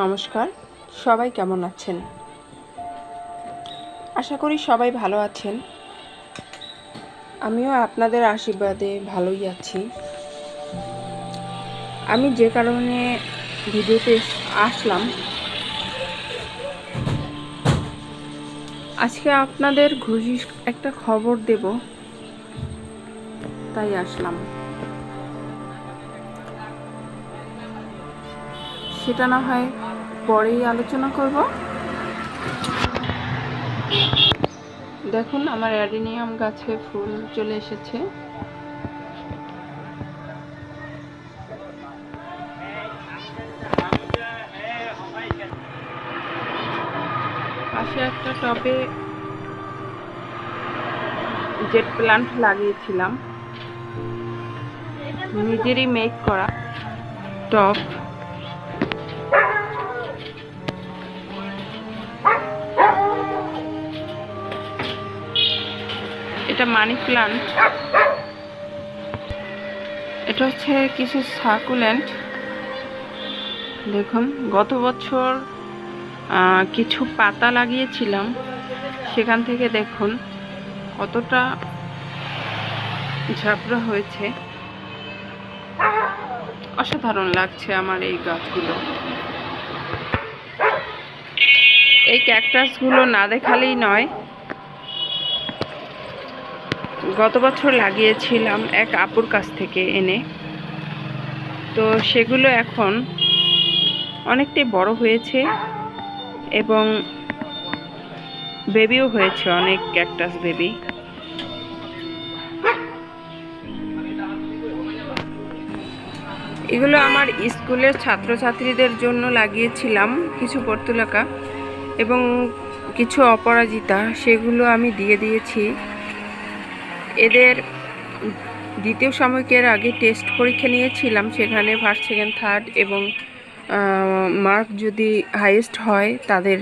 নমস্কার, সবাই কেমন আছেন? আশা করি সবাই ভালো আছেন। আমিও আপনাদের আশীর্বাদে ভালোই আছি। আমি যে কারণে ভিডিওতে আসলাম, আজকে আপনাদের খুশি একটা খবর দেব, তাই আসলাম। সেটা না হয় পরেই আলোচনা করব। দেখুন, আমার অ্যাডেনিয়াম গাছে ফুল চলে এসেছে। পাশে একটা টবে জেট প্ল্যান্ট লাগিয়েছিলাম, নিজেরই মেক করা টব। এটা মানি প্ল্যান্ট, এটা হচ্ছে কিছু সাকুলেন্ট। দেখুন, গত বছর কিছু পাতা লাগিয়েছিলাম, সেখান থেকে দেখুন কতটা ঝাপড়া হয়েছে। অসাধারণ লাগছে আমার এই গাছগুলো। এই ক্যাকটাসগুলো না দেখালেই নয়। গত বছর লাগিয়েছিলাম এক আপুর কাছ থেকে এনে, তো সেগুলো এখন অনেকটাই বড় হয়েছে এবং বেবিও হয়েছে, অনেক ক্যাকটাস বেবি। এগুলো আমার স্কুলের ছাত্রছাত্রীদের জন্য লাগিয়েছিলাম, কিছু পর্তুলাকা এবং কিছু অপরাজিতা, সেগুলো আমি দিয়ে দিয়েছি। এদের দ্বিতীয় সাময়িকের আগে টেস্ট পরীক্ষা নিয়েছিলাম, সেখানে ফার্স্ট, সেকেন্ড, থার্ড এবং মার্ক যদি হাইয়েস্ট হয় তাদের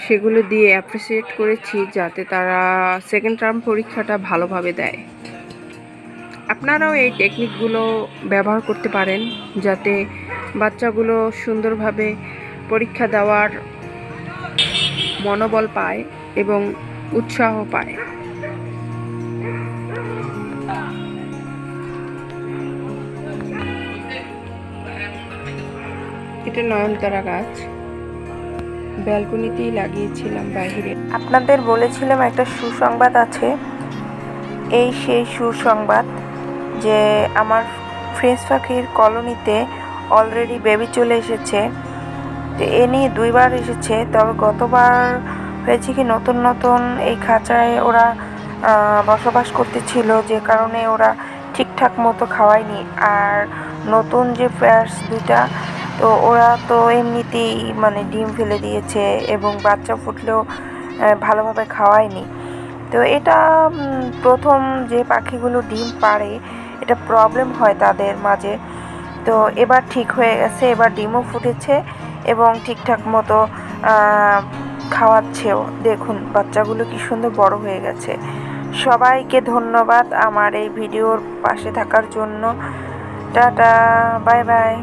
সেগুলো দিয়ে অ্যাপ্রিসিয়েট করেছি, যাতে তারা সেকেন্ড টার্ম পরীক্ষাটা ভালোভাবে দেয়। আপনারাও এই টেকনিকগুলো ব্যবহার করতে পারেন, যাতে বাচ্চাগুলো সুন্দরভাবে পরীক্ষা দেওয়ার মনোবল পায় এবং উৎসাহ পায়। এটা নয়নতারা গাছ, ব্যালকনিতেই লাগিয়েছিলাম বাইরে। আপনাদের বলেছিলাম একটা সুসংবাদ আছে। এই সেই সুসংবাদ যে আমার ফ্রেঞ্চ পাখির কলোনিতে অলরেডি বেবি চলে এসেছে। তো এ নিয়ে 2বার এসেছে, তবে গতবার হয়েছে কি নতুন নতুন এই খাঁচায় ওরা বসবাস করতেছিল, যে কারণে ওরা ঠিকঠাক মতো খাওয়ায়নি। আর নতুন যে পেয়ার্স 2টা, তো ওরা তো এমনিতেই মানে ডিম ফেলে দিয়েছে এবং বাচ্চা ফুটলেও ভালোভাবে খাওয়ায়নি। তো এটা প্রথম যে পাখিগুলো ডিম পাড়ে, এটা প্রবলেম হয় তাদের মাঝে। তো এবার ঠিক হয়ে গেছে, এবার ডিমও ফুটেছে এবং ঠিকঠাক মতো খাওয়াচ্ছেও। দেখুন বাচ্চাগুলো কি সুন্দর বড় হয়ে গেছে। সবাইকে ধন্যবাদ আমার এই ভিডিওর পাশে থাকার জন্য। Tata, bye bye.